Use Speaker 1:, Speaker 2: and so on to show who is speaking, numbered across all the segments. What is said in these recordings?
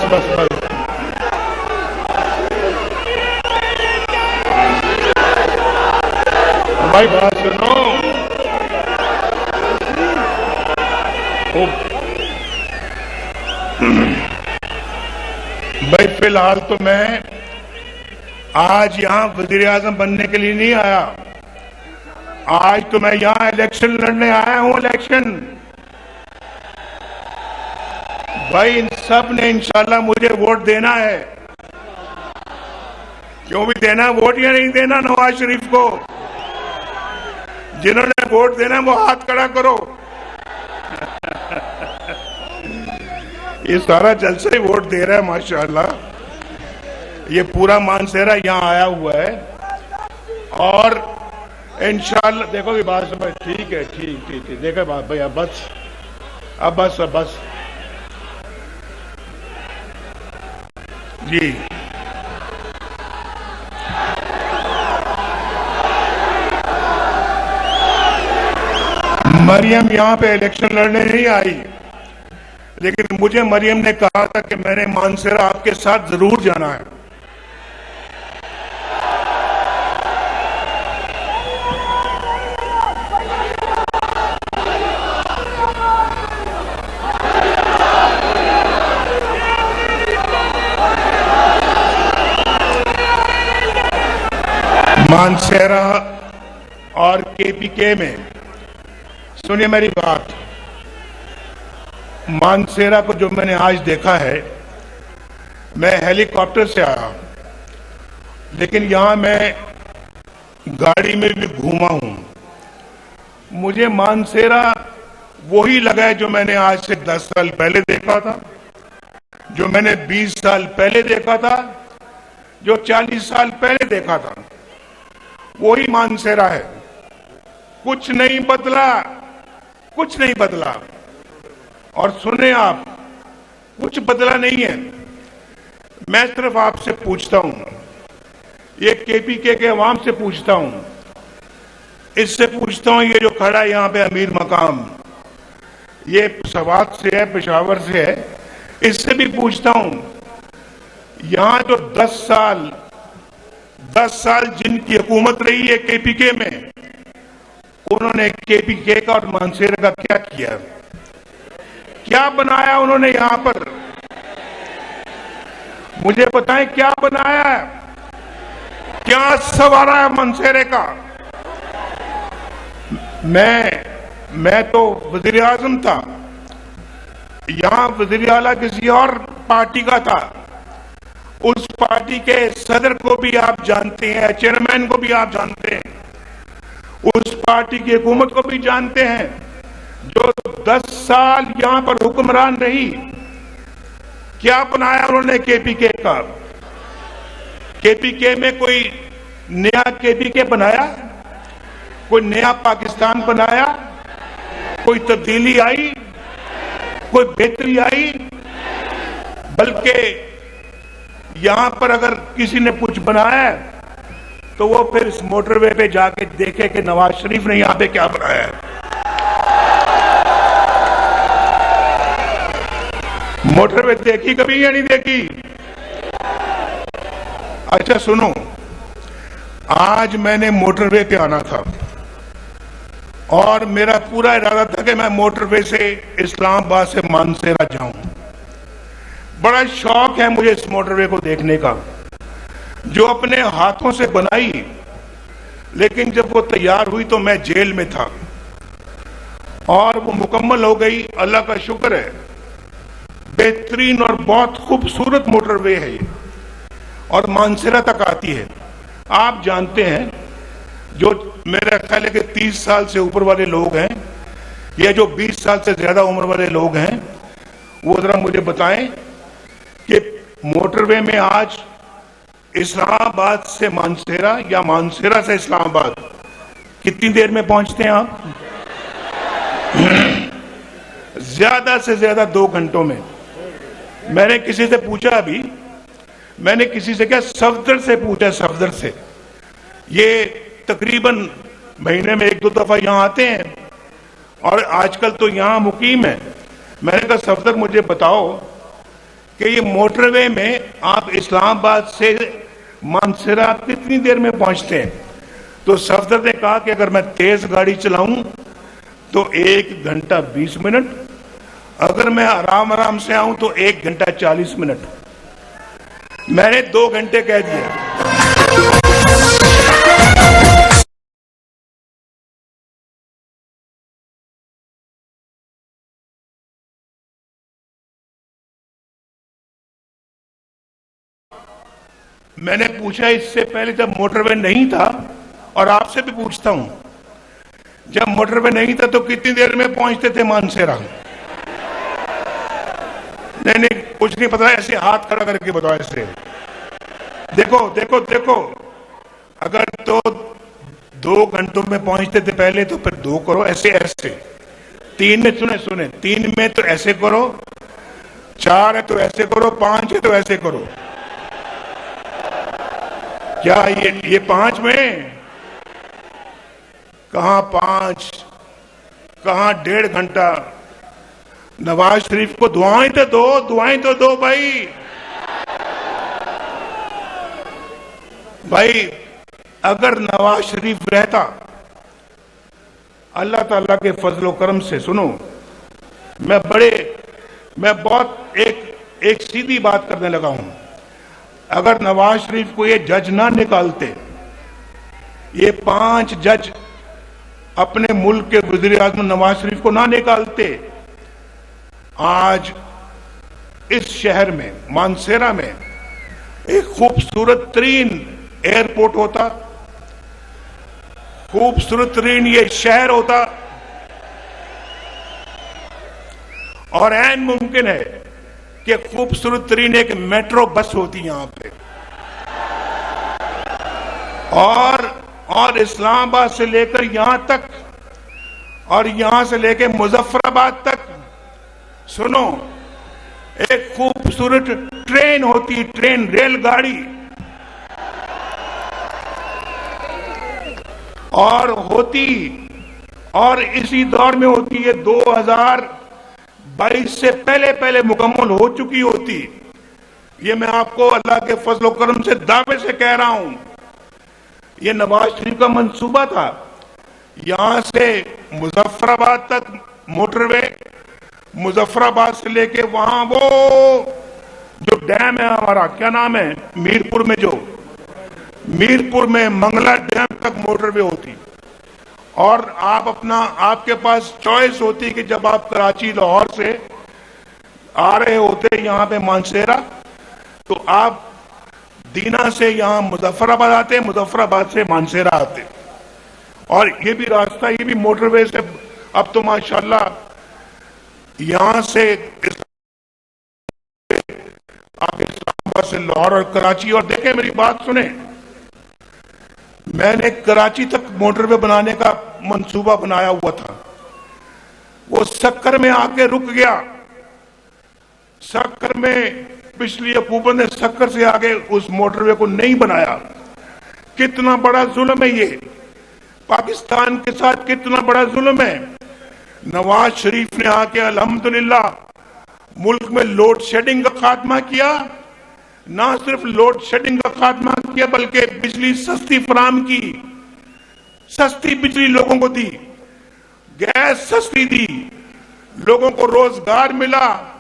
Speaker 1: बस बस। भाई बात सुनो। भाई फिलहाल तो मैं आज यहां वजीर आजम बनने के लिए नहीं आया। आज तो मैं यहां इलेक्शन लड़ने आया हूं। इलेक्शन भाई इन सब ने इंशाल्लाह मुझे वोट देना है। क्यों भी देना वोट या नहीं देना नवाज शरीफ को? जिन्होंने वोट देना वो हाथ खड़ा करो। ये सारा जलसा ही वोट दे रहा है माशाल्लाह। ये पूरा मानसेरा यहाँ आया हुआ है और इंशाल्लाह देखो ये बात समझ। ठीक है ठीक ठीक ठीक देखो बात भाई। अब बस जी। मरियम यहाँ पे इलेक्शन लड़ने नहीं आई, लेकिन मुझे मरियम ने कहा था कि मैंने मानसेरा आपके साथ जरूर जाना है। मानसेरा और केपीके में सुनिए मेरी बात। मानसेरा को जो मैंने आज देखा है, मैं हेलीकॉप्टर से आया, लेकिन यहां मैं गाड़ी में भी घूमा हूं। मुझे मानसेरा वही लगा है जो मैंने आज से 10 साल पहले देखा था, जो मैंने 20 साल पहले देखा था, जो 40 साल पहले देखा था। वही मानसेरा है। कुछ नहीं बदला, कुछ नहीं बदला। और सुने आप, कुछ बदला नहीं है। मैं सिर्फ आपसे पूछता हूं, ये केपीके के अवाम से पूछता हूं, इससे पूछता हूं, ये जो खड़ा है यहां पे अमीर मकाम, ये सवात से है, पेशावर से है, इससे भी पूछता हूं, यहां जो 10 साल जिनकी हुकूमत रही है केपीके में, उन्होंने केपीके का और मानसेरा का क्या किया? क्या बनाया उन्होंने यहां पर? मुझे बताएं क्या बनाया है? क्या सवारा है मानसेरे का? मैं तो वजीर आजम था, यहां वजीर आला किसी और पार्टी का था। उस पार्टी के सदर को भी आप जानते हैं, चेयरमैन को भी आप जानते हैं, उस पार्टी की हुकूमत को भी जानते हैं, जो 10 साल यहां पर हुक्मरान रही। क्या बनाया उन्होंने केपीके का? केपीके में कोई नया केपीके बनाया? कोई नया पाकिस्तान बनाया? कोई तब्दीली आई? कोई बेहतरी आई? बल्कि यहां पर अगर किसी ने कुछ बनाया है तो वो फिर इस मोटरवे पे जाके देखे कि नवाज शरीफ ने यहां पे क्या बनाया है। मोटरवे देखी कभी या नहीं देखी? अच्छा सुनो, आज मैंने मोटरवे पे आना था और मेरा पूरा इरादा था कि मैं मोटरवे से इस्लामाबाद से मानसेरा जाऊं। बड़ा शौक है मुझे इस मोटरवे को देखने का, जो अपने हाथों से बनाई, लेकिन जब वो तैयार हुई तो मैं जेल में था और वो मुकम्मल हो गई। अल्लाह का शुक्र है, बेहतरीन और बहुत खूबसूरत मोटरवे है ये और मानसेरा तक आती है। आप जानते हैं, जो मेरा ख्याल है कि 30 साल से ऊपर वाले लोग हैं या जो 20 साल से ज्यादा उम्र वाले लोग हैं, वो जरा मुझे बताएं कि मोटरवे में आज इस्लामाबाद से मानसेरा या मानसेरा से इस्लामाबाद कितनी देर में पहुंचते हैं आप? ज्यादा से ज्यादा 2 घंटों में। मैंने किसी से पूछा, अभी मैंने किसी से क्या सफदर से पूछा, सफदर से, ये तकरीबन महीने में 1-2 दफा यहां आते हैं और आजकल तो यहां मुकीम है। मैंने कहा सफदर मुझे बताओ कि ये मोटरवे में आप इस्लामाबाद से मानसरा कितनी देर में पहुंचते हैं। तो सफदर ने कहा कि अगर मैं तेज गाड़ी चलाऊं तो 1 घंटा 20 मिनट, अगर मैं आराम आराम से आऊं तो 1 घंटा 40 मिनट। मैंने 2 घंटे कह दिया। मैंने पूछा इससे पहले जब मोटरवे नहीं था, और आपसे भी पूछता हूं, जब मोटरवे नहीं था तो कितनी देर में पहुंचते थे मानसेरा? नहीं, कुछ नहीं पता, ऐसे हाथ खड़ा करके बताओ। ऐसे देखो देखो देखो, अगर तो 2 घंटों में पहुंचते थे पहले तो फिर 2 करो, ऐसे ऐसे। 3 में सुने 3 में तो ऐसे करो, 4 है तो ऐसे करो, 5 है तो ऐसे करो। क्या ये 5 में? कहां 5, कहां 1.5 घंटा? नवाज शरीफ को दुआएं तो दो भाई। अगर नवाज शरीफ रहता, अल्लाह ताला के फजलो करम से, सुनो, मैं बहुत एक सीधी बात करने लगा हूं। अगर नवाज शरीफ को ये जज ना निकालते, ये 5 जज अपने मुल्क के वज़ीर आज़म नवाज शरीफ को ना निकालते, आज इस शहर में मानसेरा में एक खूबसूरत तरीन एयरपोर्ट होता, खूबसूरत तरीन ये शहर होता, और ऐन मुमकिन है कि खूबसूरत तरीन एक मेट्रो बस होती यहां पे, और इस्लामाबाद से लेकर यहां तक, और यहां से लेकर मुजफ्फराबाद तक, सुनो, एक खूबसूरत ट्रेन होती, ट्रेन, रेलगाड़ी, और होती, और इसी दौर में होती है 2022 से पहले मुकम्मल हो चुकी होती। ये मैं आपको अल्लाह के फजल करम से दावे से कह रहा हूं। ये नवाज शरीफ का मंसूबा था, यहां से मुजफ्फराबाद तक मोटरवे, मुजफ्फराबाद से लेके वहां वो जो डैम है हमारा, क्या नाम है, मीरपुर में मंगला डैम तक मोटरवे होती। और आपके पास चॉइस होती कि जब आप कराची लाहौर से आ रहे होते यहां पे मानसेरा, तो आप दीना से यहां मुजफ्फराबाद आते, मुजफ्फराबाद से मानसेरा आते। और ये भी रास्ता, ये भी मोटरवे से अब तो माशाल्लाह यहां से आगे इस्लामाबाद से लाहौर और कराची। और देखें, मेरी बात सुने, मैंने कराची तक मोटरवे बनाने का मंसूबा बनाया हुआ था, वो सक्कर में आके रुक गया। सक्कर में पिछली हुकूमत ने सक्कर से आगे उस मोटरवे को नहीं बनाया। कितना बड़ा जुल्म है ये, पाकिस्तान के साथ कितना बड़ा जुल्म है। नवाज शरीफ ने आके अल्हम्दुलिल्लाह मुल्क में लोड शेडिंग का खात्मा किया। ना सिर्फ लोड शेडिंग का खात्मा किया, बल्कि बिजली सस्ती फराम की, सस्ती बिजली लोगों को दी, गैस सस्ती दी, लोगों को रोजगार मिला।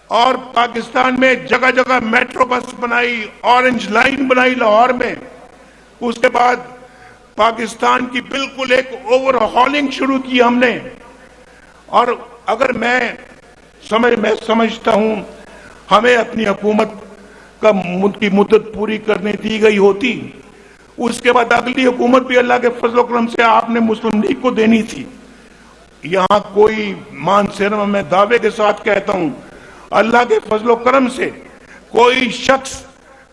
Speaker 1: और पाकिस्तान में जगह जगह मेट्रो बस बनाई, ऑरेंज लाइन बनाई लाहौर में। उसके बाद पाकिस्तान की बिल्कुल एक ओवरहॉलिंग शुरू की हमने। और अगर मैं समझता हूं हमें अपनी हुकूमत की मुद्दत पूरी करने दी गई होती, उसके बाद अगली हुकूमत भी अल्लाह के फजल करम से आपने मुस्लिम लीग को देनी थी। यहां कोई मानसेरा में मैं दावे के साथ कहता हूं, अल्लाह के फजल करम से कोई शख्स,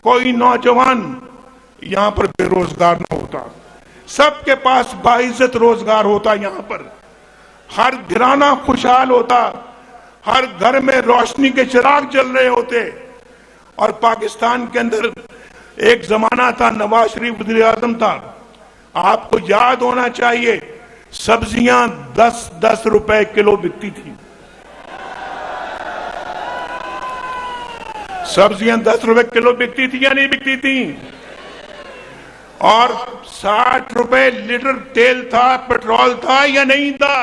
Speaker 1: कोई नौजवान यहां पर बेरोजगार न होता। सबके पास बाइज्जत रोजगार होता, यहां पर हर घराना खुशहाल होता, हर घर में रोशनी के चिराग जल रहे होते। और पाकिस्तान के अंदर एक जमाना था, नवाज शरीफ वज़ीर आज़म था, आपको याद होना चाहिए, सब्जियां 10-10 रुपए किलो बिकती थी। सब्जियां 10 रुपए किलो बिकती थी या नहीं बिकती थी? और 60 रुपए लीटर तेल था, पेट्रोल था या नहीं था?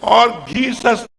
Speaker 1: और घी सस्ता